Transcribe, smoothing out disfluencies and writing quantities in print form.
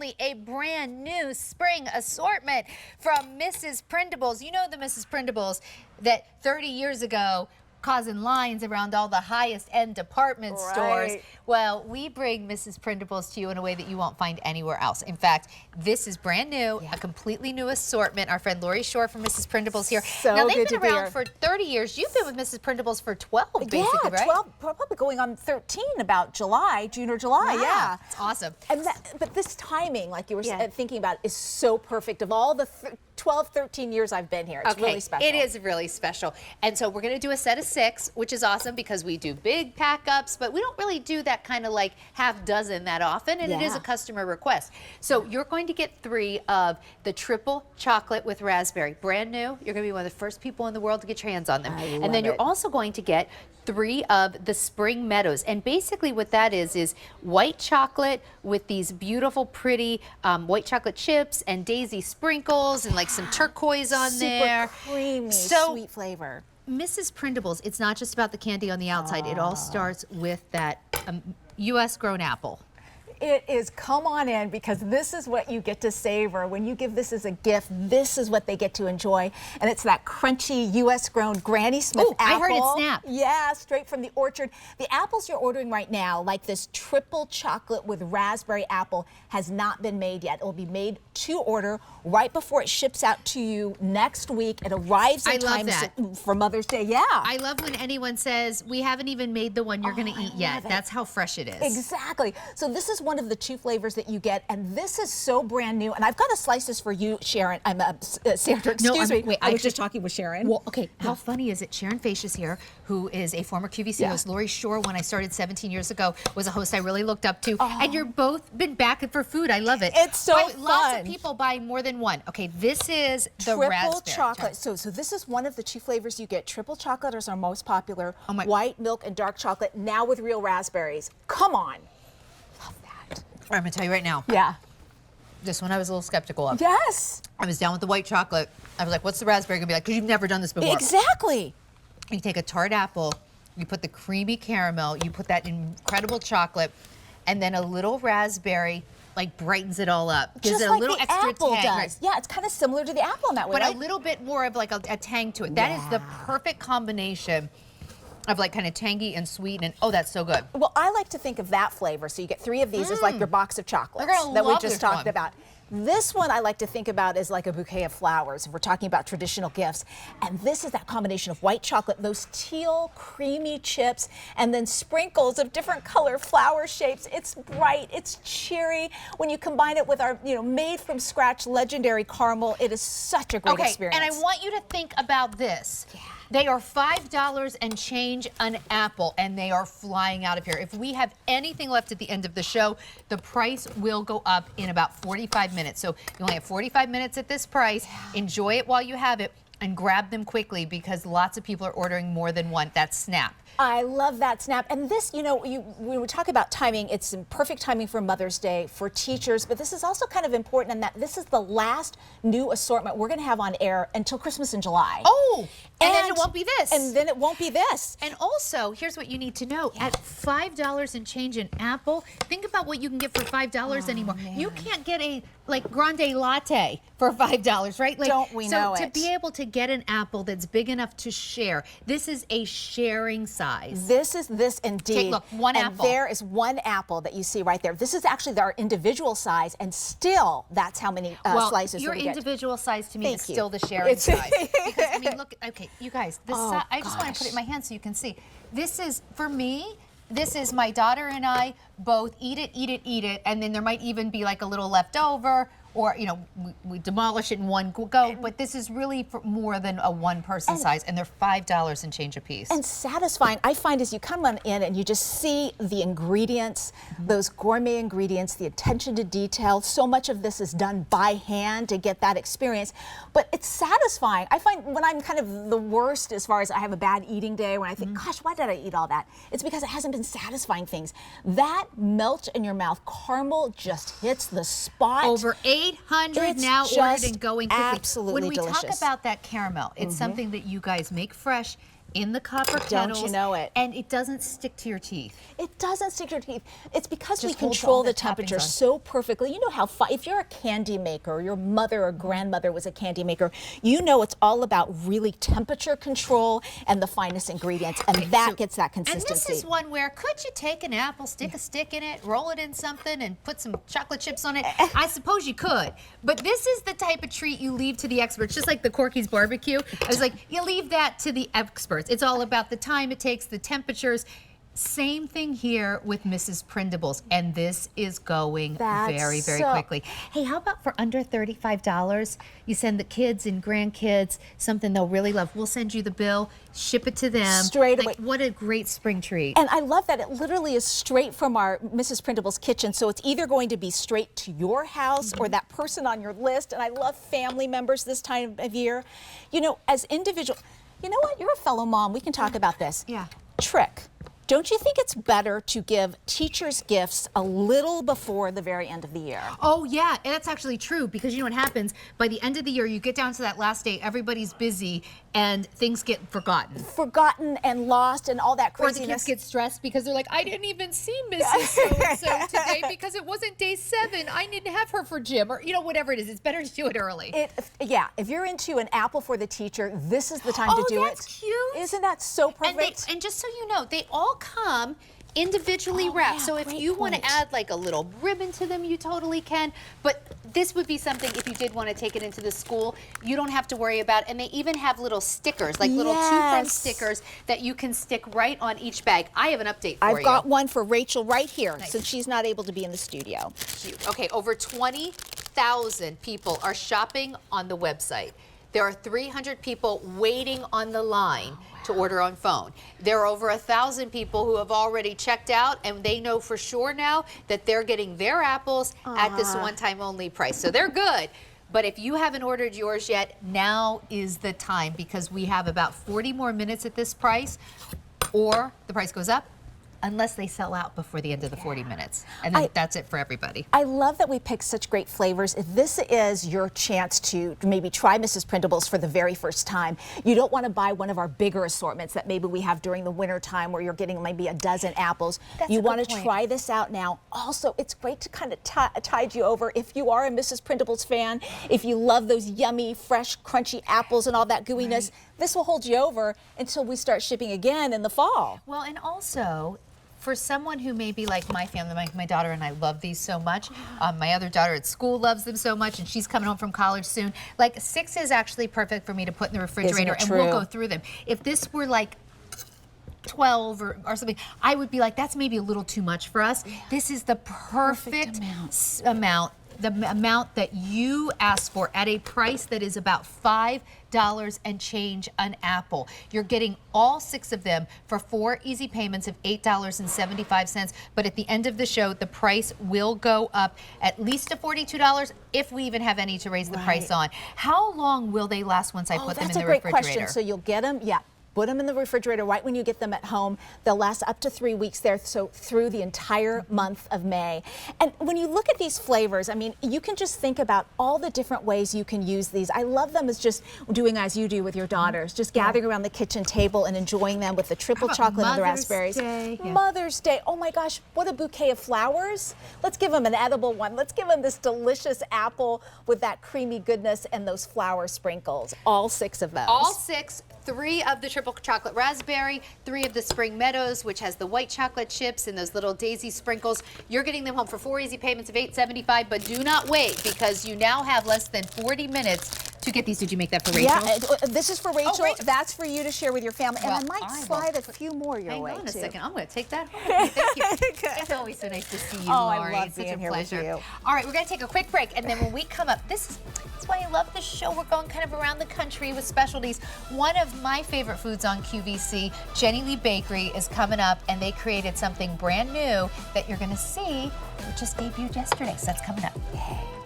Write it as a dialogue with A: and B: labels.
A: only a brand new spring assortment from Mrs. Prindables. You know the Mrs. Prindables that 30 years ago causing lines around all the highest end department stores. Well, we bring Mrs. Prindables to you in a way that you won't find anywhere else. In fact, this is brand new, a completely new assortment. Our friend Lori Shore from Mrs. Prindables here.
B: So
A: now, they've
B: good
A: been
B: to
A: around for 30 years. You've been with Mrs. Prindables for 12, basically, right?
B: Yeah, 12, probably going on 13 about June or July, yeah.
A: It's awesome.
B: And but this timing, like you were thinking about, is so perfect. Of all the 12, 13 years I've been here, it's really special.
A: It is really special. And so we're going to do a set of 6, which is awesome because we do big pack-ups, but we don't really do that kind of like half dozen that often, and it is a customer request. So you're going to get 3 of the triple chocolate with raspberry. Brand new. You're going to be one of the first people in the world to get your hands on them. And then you're also going to get 3 of the Spring Meadows. And basically what that is white chocolate with these beautiful, pretty white chocolate chips and daisy sprinkles and like some turquoise on there.
B: Super creamy, sweet flavor.
A: Mrs. Prindables, it's not just about the candy on the outside. It all starts with that U.S. grown apple.
B: It is, come on in, because this is what you get to savor. When you give this as a gift, this is what they get to enjoy. And it's that crunchy U.S. grown Granny Smith apple.
A: I heard it snap.
B: Yeah, straight from the orchard. The apples you're ordering right now, like this triple chocolate with raspberry apple, has not been made yet. It will be made to order right before it ships out to you next week. It arrives in time for Mother's Day. Yeah.
A: I love when anyone says, we haven't even made the one you're going to eat yet. That's how fresh it is.
B: Exactly. So this is one of the 2 flavors that you get, and this is so brand new. And I've got a slices for you, Sharon. Sandra, excuse me.
A: Wait,
B: I was just talking with Sharon.
A: Well, okay. How funny is it? Sharon Fache is here, who is a former QVC host. Lori Shore, when I started 17 years ago, was a host I really looked up to. And you're both been back for food. I love it.
B: It's so fun.
A: Lots of people buy more than one. Okay, this is the
B: triple chocolate. So this is one of the 2 flavors you get. Triple chocolate is our most popular. White milk and dark chocolate, now with real raspberries. Come on.
A: I'm going to tell you right now.
B: Yeah.
A: This one I was a little skeptical of.
B: Yes.
A: I was down with the white chocolate. I was like, what's the raspberry going to be like? Because you've never done this before.
B: Exactly.
A: You take a tart apple, you put the creamy caramel, you put that incredible chocolate, and then a little raspberry, like brightens it all up. Gives
B: Just
A: it
B: like
A: a little
B: the
A: extra
B: apple
A: tang.
B: does. Yeah, it's kind of similar to the apple in that way,
A: but
B: right?
A: a little bit more of like a tang to it. That is the perfect combination of like kind of tangy and sweet, and oh, that's so good.
B: Well, I like to think of that flavor. So you get 3 of these as like your box of chocolates that we just talked about. This one I like to think about as like a bouquet of flowers if we're talking about traditional gifts. And this is that combination of white chocolate, those teal creamy chips, and then sprinkles of different color flower shapes. It's bright, it's cheery. When you combine it with our, made from scratch legendary caramel, it is such a great experience.
A: And I want you to think about this. They are $5 and change an apple, and they are flying out of here. If we have anything left at the end of the show, the price will go up in about 45 minutes. So you only have 45 minutes at this price. Enjoy it while you have it, and grab them quickly because lots of people are ordering more than one. That's Snap.
B: I love that, Snap. And this, when we talk about timing, it's perfect timing for Mother's Day, for teachers, but this is also kind of important in that this is the last new assortment we're going to have on air until Christmas in July.
A: Oh, and then it won't be this.
B: And then it won't be this.
A: And also, here's what you need to know. At $5 and change an apple, think about what you can get for $5 anymore. Man. You can't get a grande latte for $5, right?
B: Don't we know it?
A: So to be able to get an apple that's big enough to share, this is a sharing size.
B: This is indeed.
A: Take, look, one apple.
B: There is one apple that you see right there. This is actually our individual size, and still that's how many slices
A: your
B: we get.
A: individual size to me is still the sharing size. Because, I mean, look, okay, you guys, this I just want to put it in my hand so you can see. This is, for me, this is my daughter and I both eat it, and then there might even be like a little left over, or we demolish it in one go. But this is really for more than a one-person size, and they're $5 and change a piece.
B: And satisfying, I find, as you come on in and you just see the ingredients, those gourmet ingredients, the attention to detail. So much of this is done by hand to get that experience, but it's satisfying. I find when I'm kind of the worst, as far as I have a bad eating day, when I think, gosh, why did I eat all that? It's because it hasn't been satisfying things. That melt in your mouth caramel just hits the spot.
A: Over 800 now ordered and going quickly.
B: Absolutely
A: when we
B: delicious.
A: talk about that caramel, it's something that you guys make fresh. in the copper kettles.
B: Don't you know it?
A: And it doesn't stick to your teeth.
B: It doesn't stick to your teeth. It's because we
A: Just holds
B: control
A: all
B: the
A: the
B: temperature
A: toppings on.
B: so perfectly. You know how if you're a candy maker, or your mother or grandmother was a candy maker, you know it's all about really temperature control and the finest ingredients, and that gets that consistency.
A: And this is one where, could you take an apple, stick a stick in it, roll it in something, and put some chocolate chips on it? I suppose you could, but this is the type of treat you leave to the experts, just like the Corky's barbecue. I was like, you leave that to the experts. It's all about the time it takes, the temperatures. Same thing here with Mrs. Prindables, and this is going very, very quickly. Hey, how about for under $35, you send the kids and grandkids something they'll really love. We'll send you the bill, ship it to them.
B: Straight away.
A: Like, what a great spring treat.
B: And I love that it literally is straight from our Mrs. Prindable's kitchen, so it's either going to be straight to your house or that person on your list, and I love family members this time of year. You know, as individual, you know what, you're a fellow mom, we can talk about this.
A: Yeah.
B: Trick. Don't you think it's better to give teachers gifts a little before the very end of the year?
A: Oh yeah, and that's actually true, because you know what happens? By the end of the year, you get down to that last day, everybody's busy, and things get forgotten.
B: Forgotten and lost and all that craziness.
A: Or the kids get stressed because they're like, I didn't even see Mrs. So-and-so today because it wasn't day 7. I didn't have her for gym, or you know, whatever it is. It's better to do it early.
B: Yeah, if you're into an apple for the teacher, this is the time to do it.
A: Oh, that's cute.
B: Isn't that so perfect?
A: And just so you know, they all come individually wrapped.
B: Yeah,
A: So if
B: great
A: you want to
B: point.
A: add like a little ribbon to them, you totally can. But this would be something, if you did want to take it into the school, you don't have to worry about. And they even have little stickers, like little to-from stickers that you can stick right on each bag. I have an update for you.
B: I've got one for Rachel right here, since she's not able to be in the studio.
A: Cute. Okay, over 20,000 people are shopping on the website. There are 300 people waiting on the line to order on phone. There are over 1,000 people who have already checked out, and they know for sure now that they're getting their apples at this one-time only price. So they're good. But if you haven't ordered yours yet, now is the time, because we have about 40 more minutes at this price, or the price goes up, unless they sell out before the end of the 40 minutes. And then that's it for everybody.
B: I love that we pick such great flavors. If this is your chance to maybe try Mrs. Prindables for the very first time, you don't want to buy one of our bigger assortments that maybe we have during the winter time where you're getting maybe a dozen apples. You want to try this out now. Also, it's great to kind of tide you over if you are a Mrs. Prindables fan, if you love those yummy, fresh, crunchy apples and all that gooiness. This will hold you over until we start shipping again in the fall.
A: Well, and also, for someone who may be like my family, my daughter and I love these so much. My other daughter at school loves them so much, and she's coming home from college soon. Like 6 is actually perfect for me to put in the refrigerator, and we'll go through them. If this were like 12 or something, I would be like, that's maybe a little too much for us. This is the perfect amount. The amount that you asked for at a price that is about $5 and change an apple. You're getting all 6 of them for 4 easy payments of $8.75. But at the end of the show, the price will go up at least to $42 if we even have any to raise the price on. How long will they last once I put them in the refrigerator?
B: That's a great question. So you'll get them, put them in the refrigerator right when you get them at home. They'll last up to 3 weeks there, so through the entire month of May. And when you look at these flavors, I mean, you can just think about all the different ways you can use these. I love them as just doing as you do with your daughters, just gathering around the kitchen table and enjoying them with the triple chocolate and the raspberries. Mother's Day, oh my gosh, what a bouquet of flowers. Let's give them an edible one. Let's give them this delicious apple with that creamy goodness and those flower sprinkles. All 6 of those.
A: All 6. 3 of the triple chocolate raspberry, 3 of the spring meadows, which has the white chocolate chips and those little daisy sprinkles. You're getting them home for 4 easy payments of $8.75, but do not wait, because you now have less than 40 minutes to get these. Did you make that for Rachel?
B: Yeah, this is for Rachel. That's for you to share with your family.
A: Well,
B: and I might slide a few more your way,
A: Hang on a
B: too.
A: second. I'm going to take that home. Thank you. It's always so nice to see you, Lori.
B: I love
A: It's
B: being
A: such a
B: here
A: pleasure.
B: with you.
A: All right, we're going to take a quick break, and then when we come up, that's why I love this show. We're going kind of around the country with specialties. One of my favorite foods on QVC, Jenny Lee Bakery, is coming up, and they created something brand new that you're going to see. It just debuted yesterday, so that's coming up. Yay.